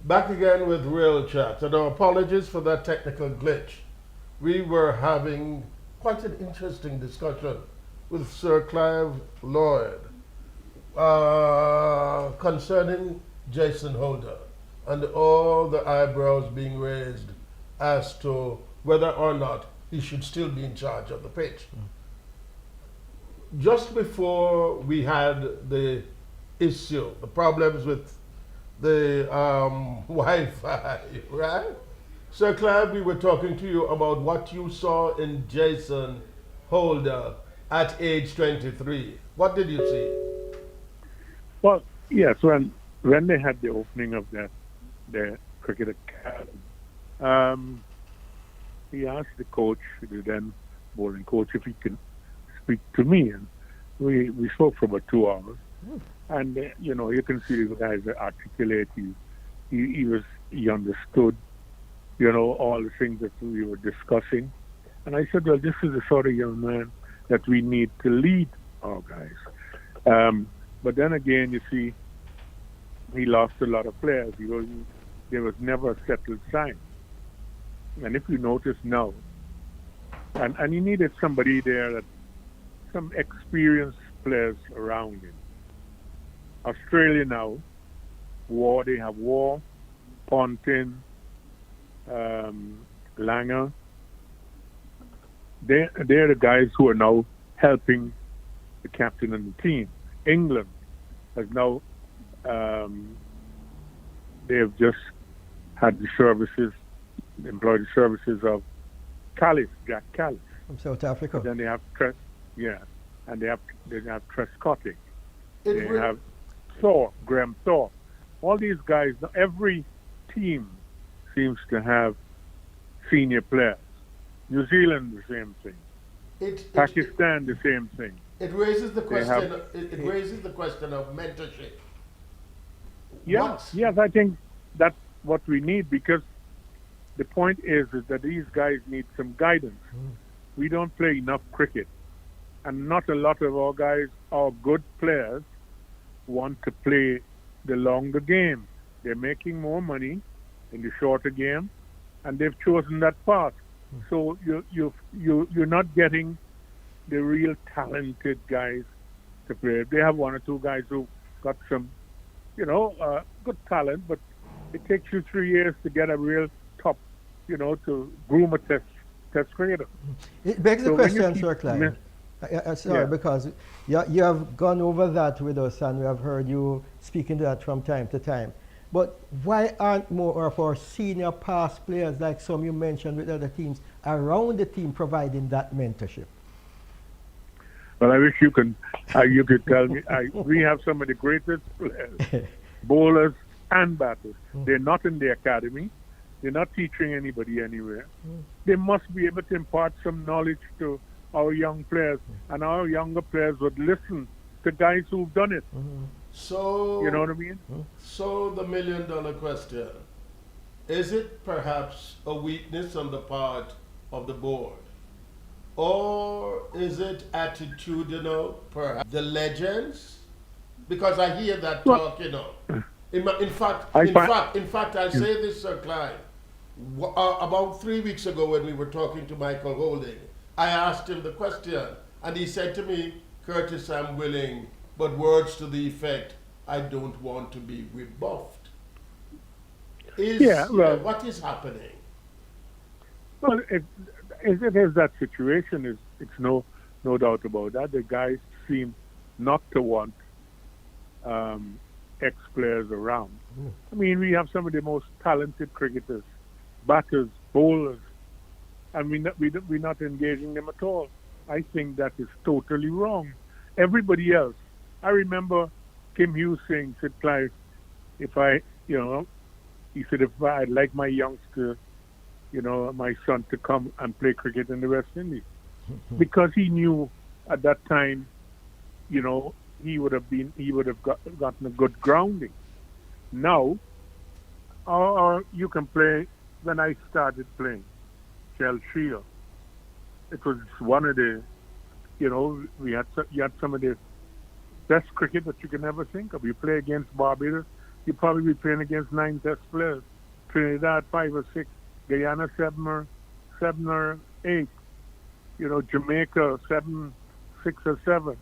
Back again with Real Chat. And our apologies for that technical glitch. We were having quite an interesting discussion with Sir Clive Lloyd concerning Jason Holder and all the eyebrows being raised as to whether or not he should still be in charge of the pitch. Just before we had the issue, the problems with the Wi-Fi, right? Sir Clive, we were talking to you about what you saw in Jason Holder at age 23. What did you see? Well, yes, when they had the opening of the cricket academy, he asked the coach, the then bowling coach, if he could speak to me, and we spoke for about 2 hours. And you can see the guys are articulate. He understood, all the things that we were discussing. And I said, well, this is the sort of young man that we need to lead our guys. But then again, you see, he lost a lot of players. There was never a settled sign. And if you notice now, and he needed somebody there, some experienced players around him. Australia now, they have War, Pontin, Langer. They're the guys who are now helping the captain and the team. England has now, they have just had employed the services of Jack Callis. From South Africa. Then they have and they have Trescotty. It They re- have Graham Thorpe. All these guys, every team seems to have senior players. New Zealand, the same thing. Pakistan, the same thing. It raises the They question. have- It raises the question of mentorship. Yes, I think that's what we need, because the point is that these guys need some guidance. We don't play enough cricket, and not a lot of our guys, our good players, want to play the longer game. They're making more money in the shorter game, and they've chosen that path. So you're not getting the real talented guys to play. They have one or two guys who got some, good talent, but it takes you 3 years to get a real top, to groom a test cricketer. It begs the So when you question, keep Sir Clive. Sorry, Yeah. because you have gone over that with us, and we have heard you speaking to that from time to time. But why aren't more of our senior past players, like some you mentioned with other teams, around the team providing that mentorship? Well, I wish you could tell me. We have some of the greatest players, bowlers and batters. They're not in the academy. They're not teaching anybody anywhere. They must be able to impart some knowledge to our young players, and our younger players would listen to guys who've done it. So You know what I mean? So the $1 million question: is it perhaps a weakness on the part of the board, or is it attitudinal? Perhaps the legends, because I hear that Well, talk. In fact, I'll say this, Sir Clive. About 3 weeks ago, when we were talking to Michael Holding, I asked him the question, and he said to me, "Curtis, I'm willing, but words to the effect, I don't want to be rebuffed." What is happening? Well, it is that situation. It's no doubt about that. The guys seem not to want ex-players around. I mean, we have some of the most talented cricketers, batters, bowlers, and we're not engaging them at all. I think that is totally wrong. Everybody else. I remember Kim Hughes saying, said, Clive, if he said, if I'd like my youngster, my son to come and play cricket in the West Indies. Because he knew at that time, he would have gotten a good grounding. Now, or you can play, when I started playing, Shell Shield, it was one of the, you had some of the best cricket that you can ever think of. You play against Barbados, you'd probably be playing against 9 test players. Trinidad 5 or 6, Guyana 7 or 8. Jamaica 7, 6 or 7.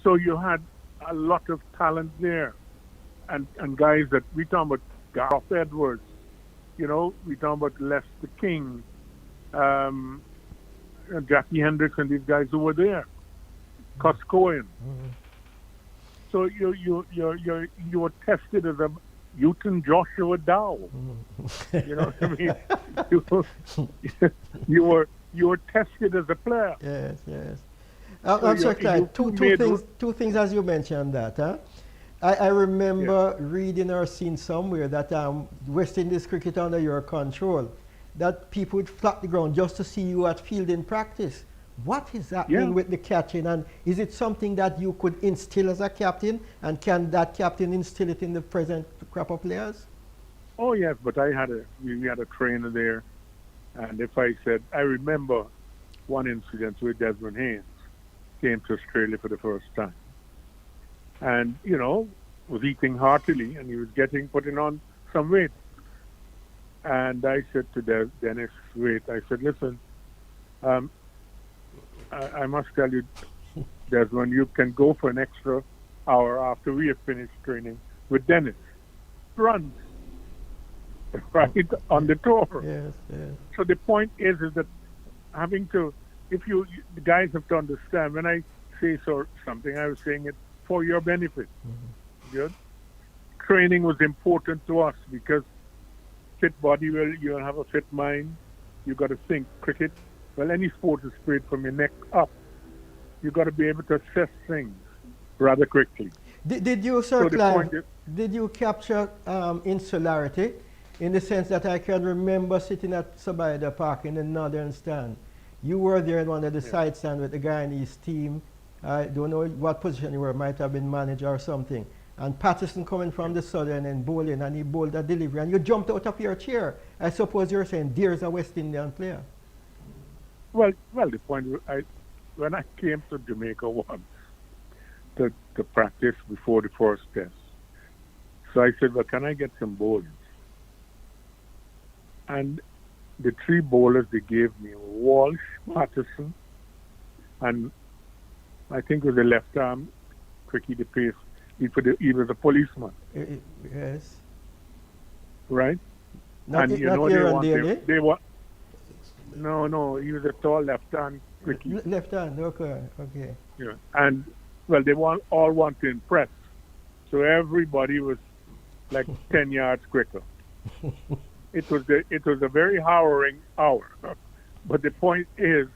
So you had a lot of talent there, and guys that we talking about Garth Edwards, we talking about Lester King, and Jackie Hendricks, and these guys who were there, Cus Cohen. So you were tested as a Newton Joshua Dow. You know what I mean? You were tested as a player. Yes, yes. So I'm sorry, Clyde, you two things as you mentioned that. Huh? I remember reading or seeing somewhere that West Indies cricket under your control, that people would flock the ground just to see you at fielding practice. What is happening with the catching, and is it something that you could instill as a captain, and can that captain instill it in the present crop of players? Oh yes, but we had a trainer there, and I remember one incident where Desmond Haynes came to Australia for the first time, and was eating heartily, and he was putting on some weight. And I said to Dennis, wait, I said, listen, I must tell you, Desmond, you can go for an extra hour after we have finished training with Dennis. Runs, right, on the tour. Yes, yes. So the point is that the guys have to understand, when I say something, I was saying it for your benefit. Good? Training was important to us because fit body, you'll have a fit mind. You got to think cricket. Well, any sport is played from your neck up. You got to be able to assess things rather quickly. Did you, Sir Clive, did you capture insularity in the sense that I can remember sitting at Sabaida Park in the northern stand? You were there in one of the side stands with the Guyanese team. I don't know what position you were, might have been manager or something. And Patterson coming from the southern and bowling, and he bowled a delivery, and you jumped out of your chair. I suppose you're saying, there's a West Indian player. Well, the point when I came to Jamaica once to practice before the first test, so I said, well, can I get some bowlers? And the 3 bowlers they gave me were Walsh, Patterson, and I think it was a left arm, Cricky the pace. He was a policeman. Yes. Right? Not they want. No, he was a tall left-hand cricket. Left hand, okay. Yeah, and they all want to impress, so everybody was like 10 yards quicker. It was a very harrowing hour, but the point is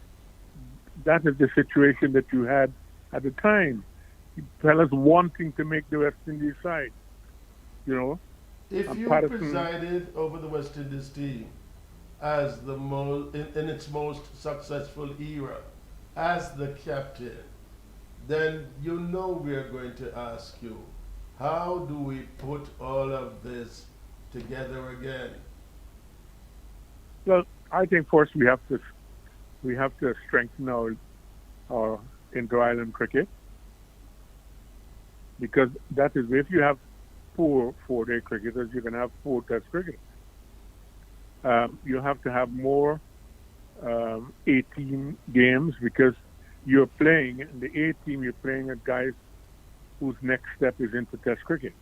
that is the situation that you had at the time. Fellas wanting to make the West Indies side, If you presided over the West Indies team as in its most successful era, as the captain, then we're going to ask you, how do we put all of this together again? Well, I think first we have to strengthen our inter-island cricket, because that is, if you have 4 4-day cricketers, you can have 4 test cricketers. You have to have more 18 games, because you're playing in the A team. You're playing at guys whose next step is into test cricket.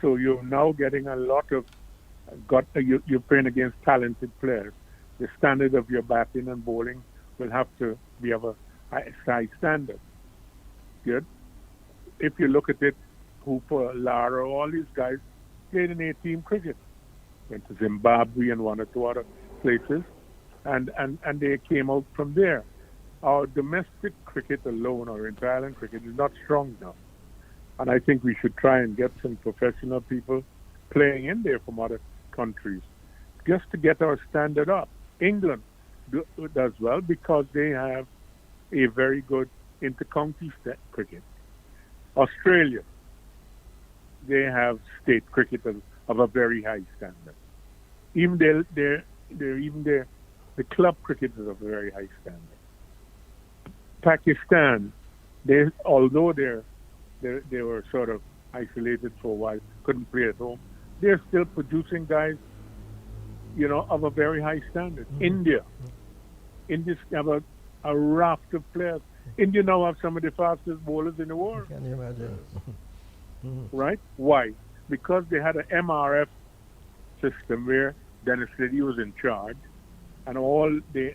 So you're now getting a lot of you're playing against talented players. The standard of your batting and bowling will have to be of a high standard. Good. If you look at it, Hooper, Lara, all these guys played in A-team cricket. Went to Zimbabwe and 1 or 2 other places, and they came out from there. Our domestic cricket alone, or inter-island cricket, is not strong enough. And I think we should try and get some professional people playing in there from other countries, just to get our standard up. England does well because they have a very good inter-county cricket. Australia, they have state cricket of a very high standard. Even the club cricket is of a very high standard. Pakistan, although they were sort of isolated for a while, couldn't play at home. They're still producing guys, of a very high standard. India's have a raft of players. India now have some of the fastest bowlers in the world. Can you imagine? Right? Why? Because they had an MRF system where Dennis Liddy was in charge, and all the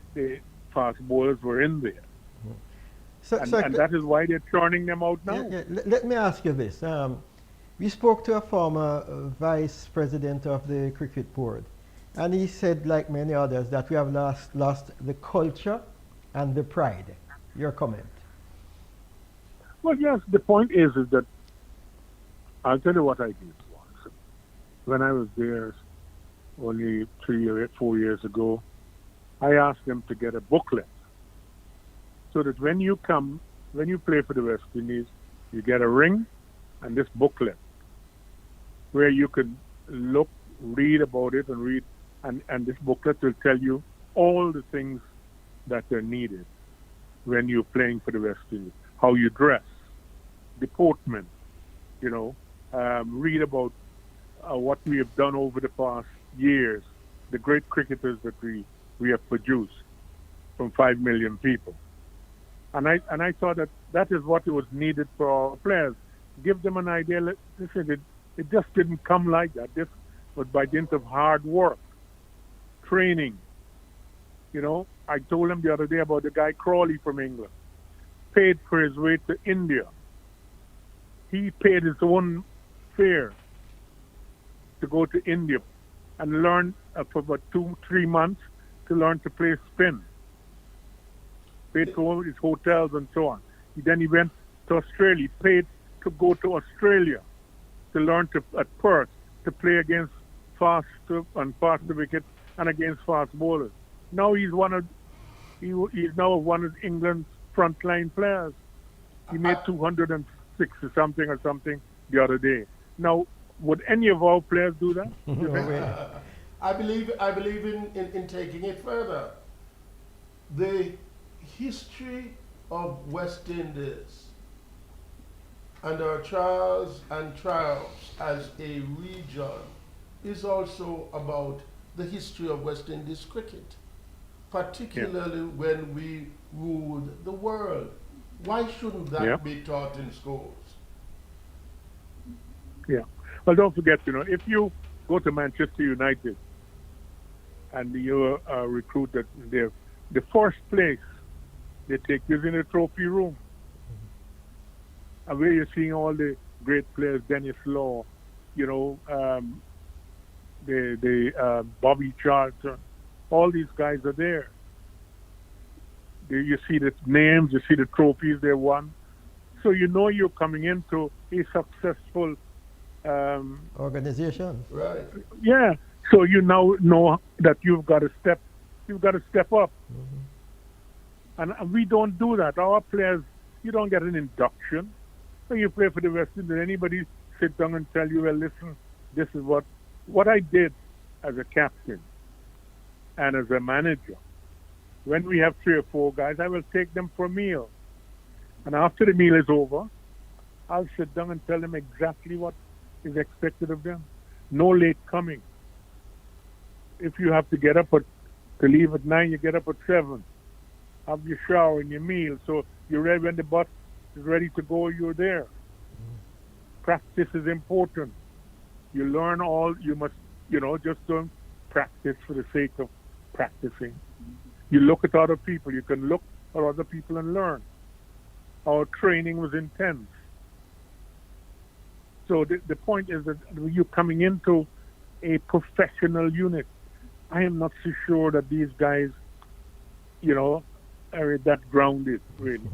fast bowlers were in there. And that is why they're churning them out now. Let me ask you this. We spoke to a former vice president of the cricket board, and he said, like many others, that we have lost the culture and the pride. Your comment? Well, yes, the point is that I'll tell you what I did once. When I was there only 3 or 4 years ago, I asked them to get a booklet so that when you play for the West Indies, you get a ring and this booklet where you can read about it and this booklet will tell you all the things that are needed when you're playing for the West Indies. How you dress, deportment, read about what we have done over the past years, the great cricketers that we have produced from 5 million people. And I thought that is what was needed for our players. Give them an idea. Listen, it just didn't come like that. This was by dint of hard work, training. I told him the other day about the guy Crawley from England, paid for his way to India. He paid his own fare to go to India and learn for about 2-3 months to learn to play spin. Paid for all his hotels and so on. Then he went to Australia, paid to go to Australia to learn at Perth to play against faster wickets and against fast bowlers. Now he's now one of England's frontline players. He made 206 or something the other day. Now, would any of our players do that? I believe in taking it further. The history of West Indies and our trials and triumphs as a region is also about the history of West Indies cricket, particularly when we ruled the world. Why shouldn't that be taught in schools? Yeah. Well, don't forget, if you go to Manchester United and you're recruited there, the first place they take you is in the trophy room. And where you're seeing all the great players, Dennis Law, Bobby Charlton, all these guys are there. You see the names, you see the trophies they won. So you're coming into a successful organization. Right. Yeah. So you now know that you've got to step up. And we don't do that. Our players, you don't get an induction. When you play for the West Indies, anybody sit down and tell you, well, listen, this is what I did as a captain and as a manager. When we have 3 or 4 guys, I will take them for a meal. And after the meal is over, I'll sit down and tell them exactly what is expected of them. No late coming. If you have to get up to leave at 9, you get up at 7. Have your shower and your meal. So you're ready when the bus is ready to go, you're there. Practice is important. You learn you must, just don't practice for the sake of practicing. You look at other people. You can look at other people and learn. Our training was intense. So the point is that you're coming into a professional unit. I am not so sure that these guys, are that grounded, really.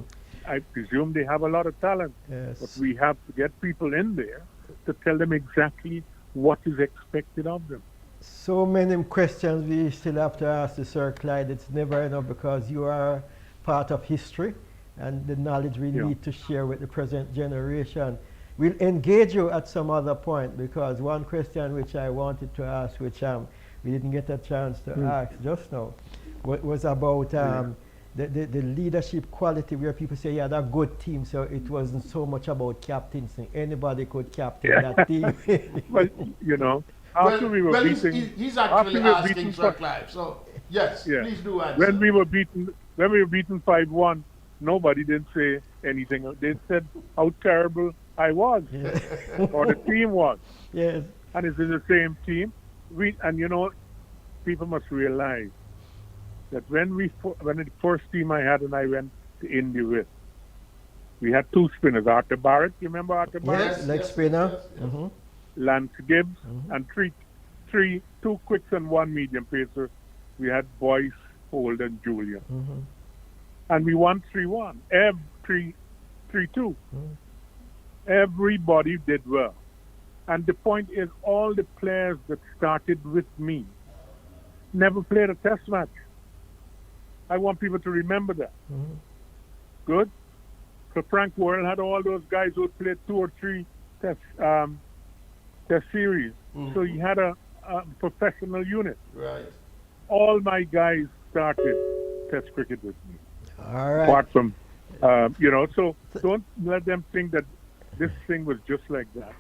I presume they have a lot of talent. Yes. But we have to get people in there to tell them exactly what is expected of them. So many questions we still have to ask the Sir Clyde. It's never enough because you are part of history and the knowledge we need to share with the present generation. We'll engage you at some other point because one question which I wanted to ask, which we didn't get a chance to ask just now, was about the leadership quality where people say, yeah, they're a good team, so it wasn't so much about captaincy. Anybody could captain Yeah. that team. Well, after we were beating, he's after actually we were asking beaten, Sir Clive. So, yes, yeah, please do answer. when we were beaten 5-1, nobody didn't say anything. They said how terrible I was, Yes. or the team was, Yes. and it's the same team. People must realize that when the first team I had and I went to India with, we had two spinners, Arthur Barrett. You remember Arthur Barrett? Yes, leg spinner. yes. Mm-hmm. Lance Gibbs, and two quicks and one medium pacer. We had Boyce, Holt, and Julian. Mm-hmm. And we won 3-1, 3-2. Mm-hmm. Everybody did well. And the point is, all the players that started with me never played a test match. I want people to remember that. Mm-hmm. Good? So Frank Worrell had all those guys who had played 2 or 3 test series. Mm-hmm. So he had a professional unit. Right. All my guys started test cricket with me. All right. Apart from, so don't let them think that this thing was just like that.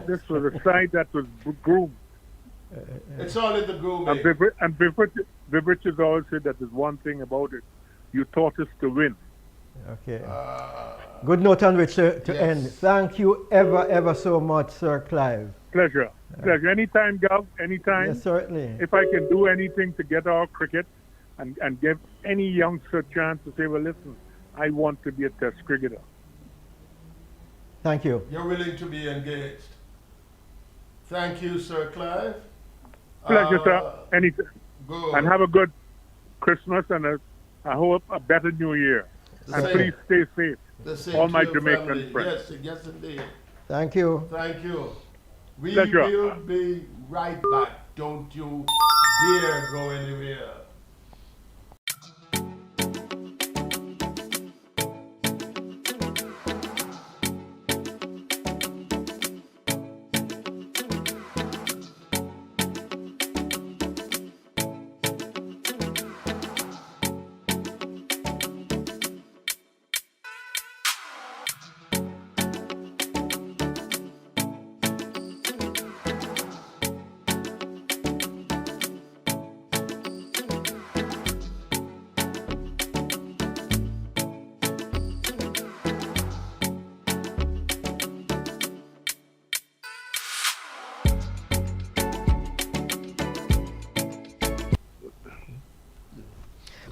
This was a side that was groomed. It's all in the grooming. And Viv Richards always said that there's one thing about it. You taught us to win. Okay. Good note on which to end. Thank you ever so much, Sir Clive. Pleasure. Anytime, Gov. Anytime. Yes, certainly. If I can do anything to get our cricket and give any youngster a chance to say, well, listen, I want to be a test cricketer. Thank you. You're willing to be engaged. Thank you, Sir Clive. Pleasure, sir. Anytime. Good. And have a good Christmas and I hope a better New Year. And please stay safe. The same All to my your Jamaican family. friends. Yes, indeed. Thank you. Thank you. We Pleasure. will be right back. Don't you dare go anywhere.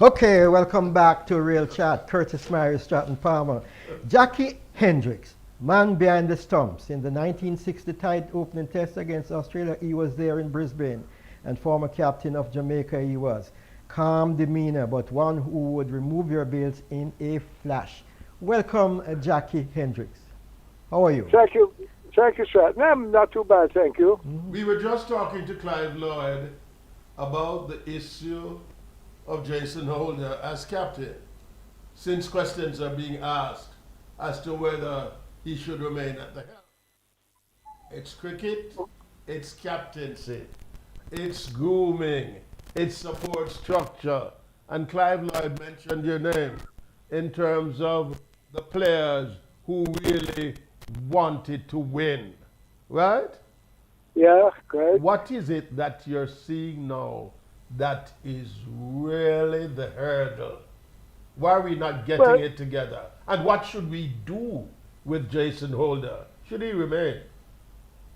Okay, welcome back to Real Chat. Curtis Myrie, Stratton Palmer. Jackie Hendricks, man behind the stumps. In the 1960 tied opening test against Australia, he was there in Brisbane. And former captain of Jamaica he was. Calm demeanor, but one who would remove your bails in a flash. Welcome, Jackie Hendricks. How are you? Thank you, Stratton. I'm not too bad, thank you. We were just talking to Clive Lloyd about the issue of Jason Holder as captain, since questions are being asked as to whether he should remain at the helm. It's cricket, it's captaincy, it's grooming, it's support structure. And Clive Lloyd mentioned your name in terms of the players who really wanted to win, right? Yeah, great. What is it that you're seeing now that is really the hurdle? Why are we not getting it together? And what should we do with Jason Holder? Should he remain?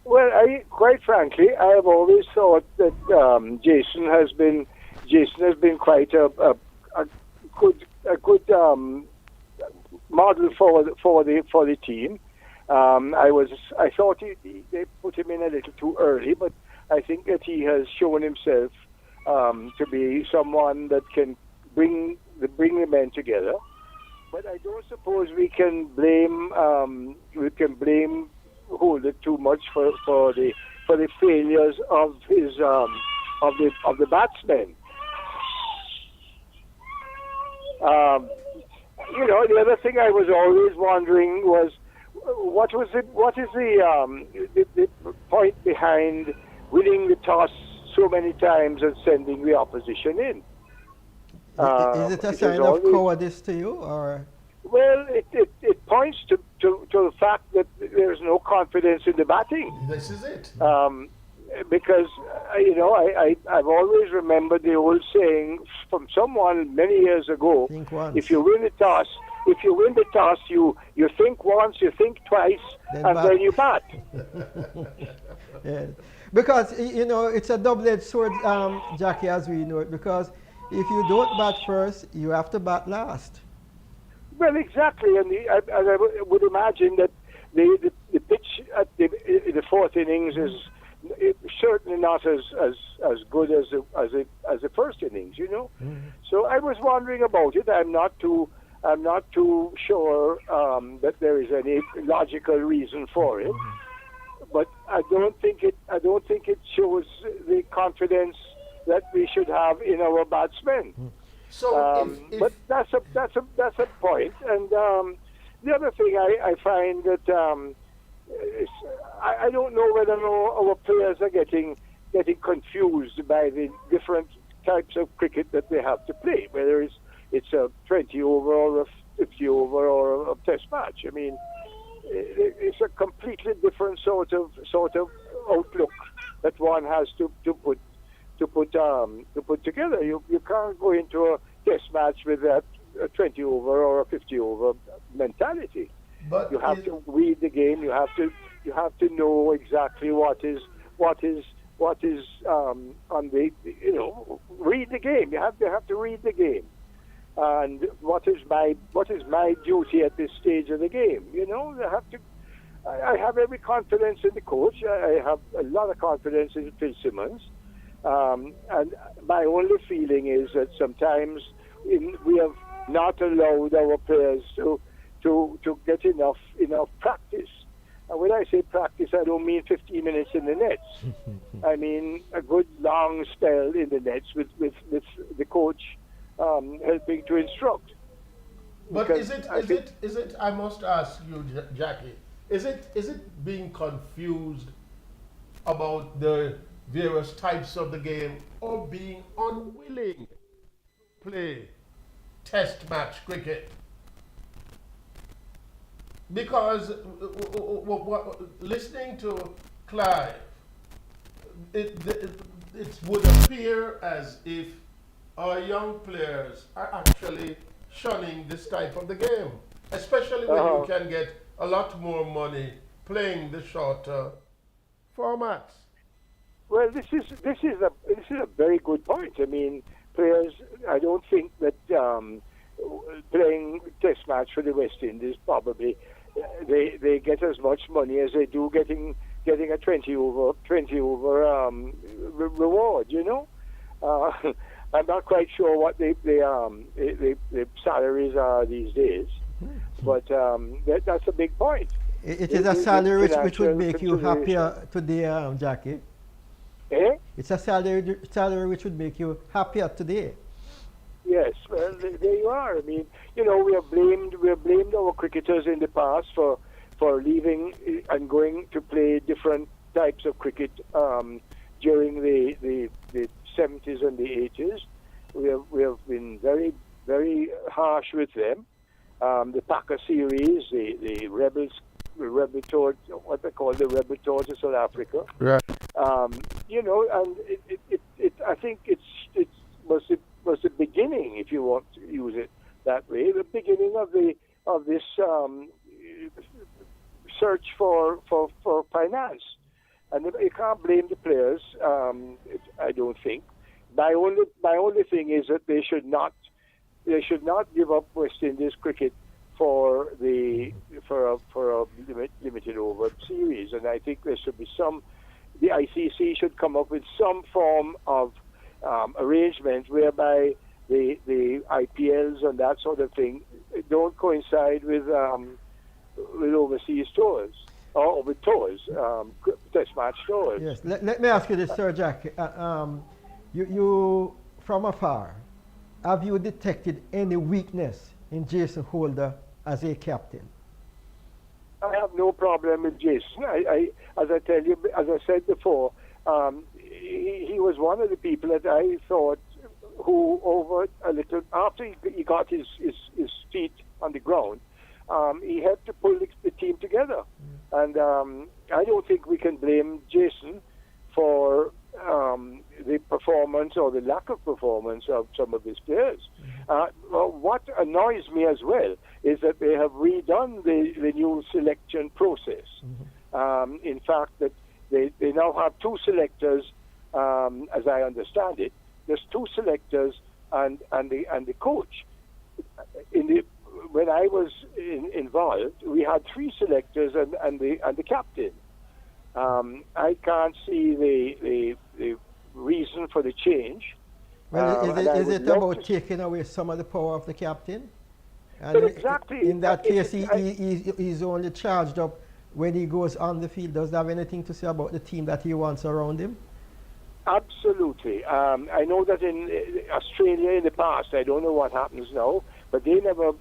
Well, quite frankly, I have always thought that Jason has been quite a good model for the team. I thought they put him in a little too early, but I think that he has shown himself to be someone that can bring the men together. But I don't suppose we can blame Holder too much for the failures of his of the batsmen. The other thing I was always wondering was what is the point behind winning the toss so many times and sending the opposition in? Is it a It was sign of always, cowardice to you, or? well, it points to the fact that there's no confidence in the batting. This is it. Because I've always remembered the old saying from someone many years ago. Think once. If you win the toss, you think once, you think twice, and then you bat. Yeah. Because it's a double-edged sword, Jackie, as we know it. Because if you don't bat first, you have to bat last. Well, exactly, and I would imagine that the pitch at the fourth innings is certainly not as good as the first innings, Mm-hmm. So I was wondering about it. I'm not too sure that there is any logical reason for it, but I don't think it shows the confidence that we should have in our batsmen. So, But that's a point. And the other thing I find that I don't know whether our players are getting confused by the different types of cricket that they have to play, whether it's a 20 over or a 50 over or a test match. I mean, it's a completely different sort of outlook that one has to put together. You can't go into a test match with a 20 over or a 50 over mentality. but You have to read the game. You have to know exactly what is on the read the game. You have to read the game, and what is my duty at this stage of the game. I have every confidence in the coach. I have a lot of confidence in Phil Simmons, and my only feeling is that sometimes we have not allowed our players to get enough practice. And when I say practice, I don't mean 15 minutes in the nets. I mean a good long spell in the nets with the coach helping to instruct. But Because is it? I must ask you, Jackie. Is it being confused about the various types of the game, or being unwilling to play test match cricket? Because listening to Clive, it would appear as if our young players are actually shunning this type of the game, especially when you can get a lot more money playing the shorter formats. Well, this is a very good point. I mean, players. I don't think that playing test match for the West Indies probably they get as much money as they do getting a 20 over reward. I'm not quite sure what the salaries are these days, but that's a big point. It is a salary which would make you happier today, Jackie. Eh? It's a salary which would make you happier today. Yes, well, there you are. I mean, we have blamed our cricketers in the past for leaving and going to play different types of cricket during the 70s and the 80s. We have been very, very harsh with them. The Packer series, the Rebels, what they call the Rebel Tours of South Africa. Right. And I think it was the beginning, if you want to use it that way, the beginning of this search for finance. And you can't blame the players. I don't think. My only thing is that they should not give up West Indies cricket for a limited over series. And I think there should be the ICC should come up with some form of arrangement whereby the IPLs and that sort of thing don't coincide with overseas tours or with tours, test match tours. Yes. Let me ask you this, Sir Jack. You from afar, have you detected any weakness in Jason Holder as a captain? I have no problem with Jason. As I said before, he was one of the people that I thought who over a little after he got his feet on the ground, he helped to pull the team together. And I don't think we can blame Jason for the performance or the lack of performance of some of his players. Well, what annoys me as well is that they have redone the new selection process. In fact, that they now have two selectors, as I understand it. There's two selectors and the coach. When I was involved, we had three selectors and the captain. I can't see the reason for the change. Well, is it about taking away some of the power of the captain? And exactly. In that case, he's only charged up when he goes on the field. Does that have anything to say about the team that he wants around him? Absolutely. I know that in Australia in the past, I don't know what happens now, but they never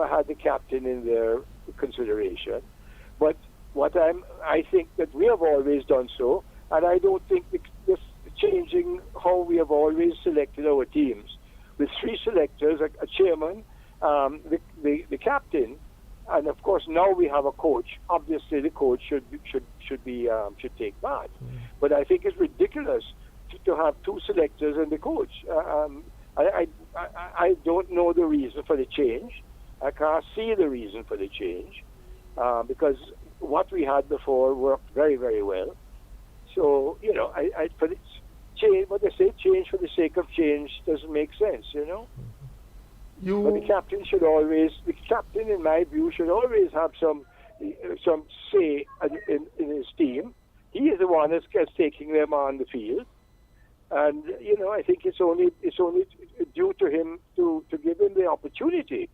had the captain in their consideration. But I think that we have always done so, and I don't think this changing how we have always selected our teams with three selectors, a chairman, the captain, and of course now we have a coach. Obviously, the coach should take part. But I think it's ridiculous to have two selectors and the coach. I don't know the reason for the change. I can't see the reason for the change because what we had before worked very, very well. So for the change, what they say, change for the sake of change doesn't make sense. But the captain, in my view, should always have some say in his team. He is the one that's taking them on the field. And I think it's only due to him to give him the opportunity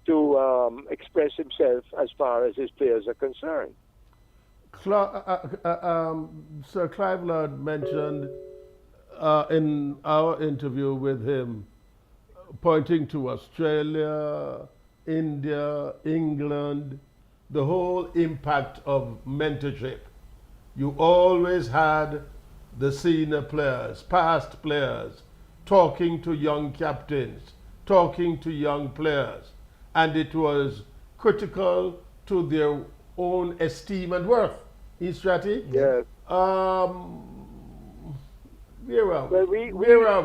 to express himself as far as his players are concerned. Sir Clive Lord mentioned in our interview with him, pointing to Australia, India, England, the whole impact of mentorship. You always had the senior players, past players, talking to young captains, talking to young players, and it was critical to their own esteem and worth. Estrati? Yes. Where are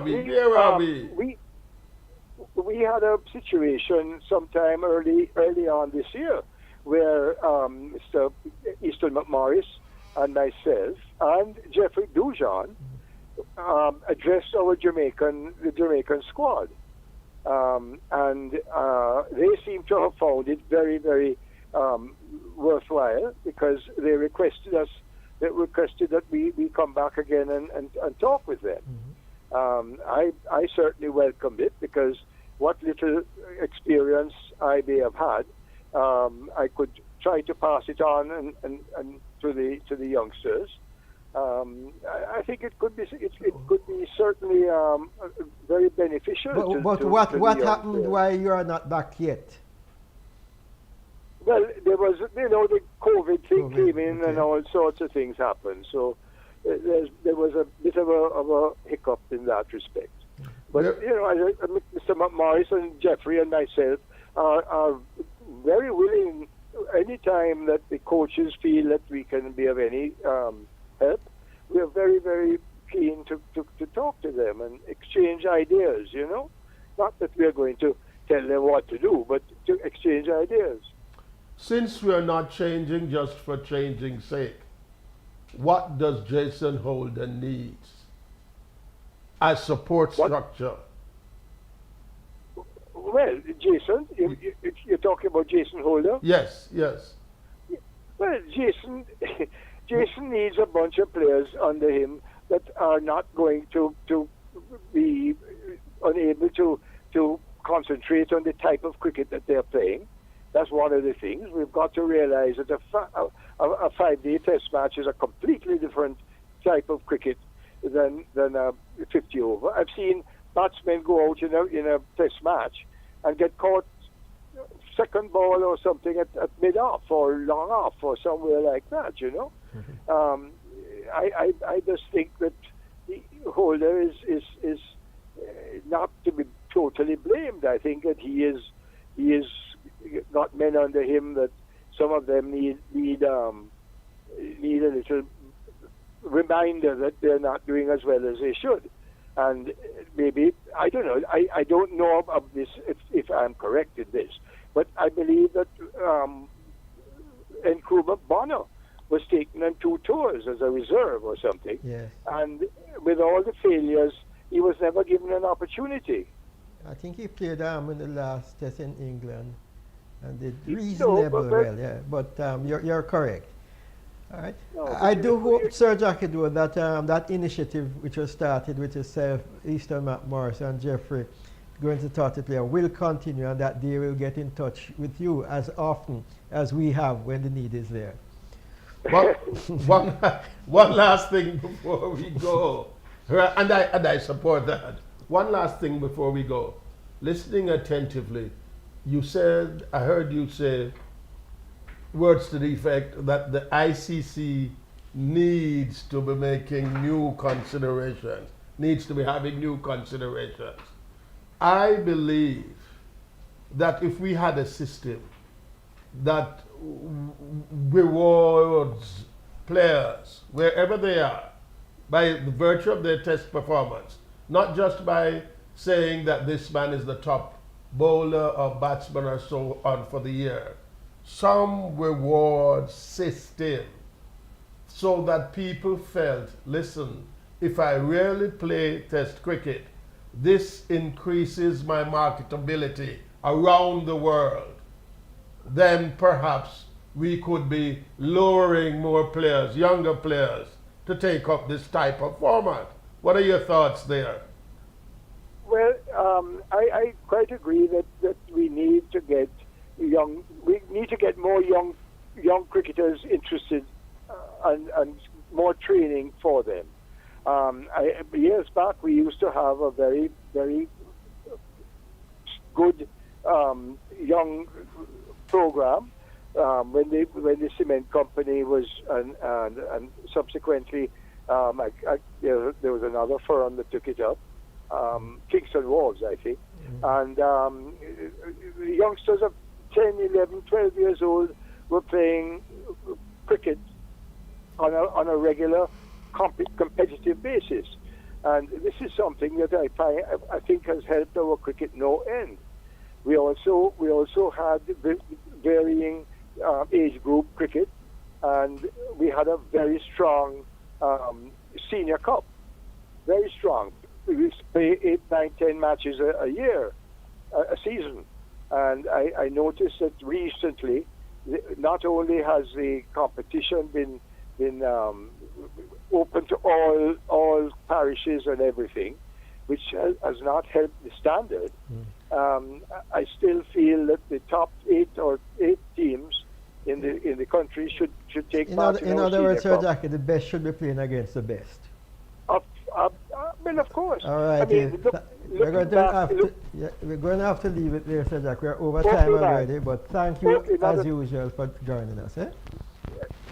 Well, we had a situation sometime early on this year where Mr. Easton McMorris and myself and Jeffrey Dujon addressed the Jamaican squad, and they seem to have found it very, very worthwhile because they requested that we come back again and talk with them. I certainly welcomed it because what little experience I may have had, I could try to pass it on and to the youngsters. I think it could be certainly very beneficial. But what happened? Why you are not back yet? Well, there was the COVID thing came in and all sorts of things happened. So there was a bit of a hiccup in that respect. But Mr. McMorris and Jeffrey and myself are very willing. Any time that the coaches feel that we can be of any help, we are very, very keen to talk to them and exchange ideas. Not that we are going to tell them what to do, but to exchange ideas. Since we are not changing just for changing's sake, what does Jason Holden need as support structure? Well, Jason, you're talking about Jason Holden? Yes, yes. Well, Jason needs a bunch of players under him that are not going to be unable to concentrate on the type of cricket that they're playing. That's one of the things. We've got to realize that a 5-day test match is a completely different type of cricket than a 50 over. I've seen batsmen go out in a test match and get caught second ball or something at mid-off or long off or somewhere like that, I just think that the Holder is not to be totally blamed. I think that he is got men under him that some of them need a little reminder that they're not doing as well as they should. And maybe, I don't know, I don't know of this if I'm correct in this, but I believe that Nkrumah Bonner was taken on 2 tours as a reserve or something. Yes. And with all the failures, he was never given an opportunity. I think he played in the last test in England and did No, reasonable but- well, yeah. But you're correct. All right. No, I but do you- hope, Sir Jackie, though, that that initiative which was started with yourself, Easton McMorris and Jeffrey going to Totty Player will continue, and that they will get in touch with you as often as we have when the need is there. One last thing before we go, right, and I support that. One last thing before we go. Listening attentively, I heard you say words to the effect that the ICC needs to be making new considerations, needs to be having new considerations. I believe that if we had a system that rewards players wherever they are by the virtue of their test performance, not just by saying that this man is the top bowler or batsman or so on for the year, some reward system so that people felt, listen, if I really play test cricket, this increases my marketability around the world. Then perhaps we could be luring more players, younger players, to take up this type of format. What are your thoughts there? Well, I quite agree that we need to get more young cricketers interested and more training for them. Years back, we used to have a very, very good young program when the cement company was and subsequently there was another firm that took it up, Kingston Wolves, I think, and youngsters of 10, 11, 12 years old were playing cricket on a regular competitive basis, and this is something that I think has helped our cricket no end. We also had varying age group cricket, and we had a very strong senior cup, very strong. We used to play 8, 9, 10 matches a year, a season, and I noticed that recently, not only has the competition been open to all parishes and everything, which has not helped the standard. I still feel that the top 8 teams in the country should take part in our other words, Sir Senior Cup. Jackie, the best should be playing against the best. Well, of course. All right. I mean, we're going to have to leave it there, Sir Jack. We're over time already, but thank you as usual for joining us.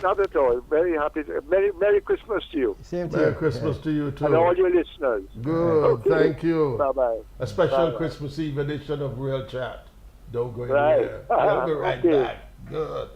Not at all. Very happy. Merry Christmas to you. Same to Merry you. Christmas to you too. And all your listeners. Good, Okay. thank you. Bye-bye. A special Bye-bye. Christmas Eve edition of Real Chat. Don't go Right. anywhere. We'll be right Okay. back. Good.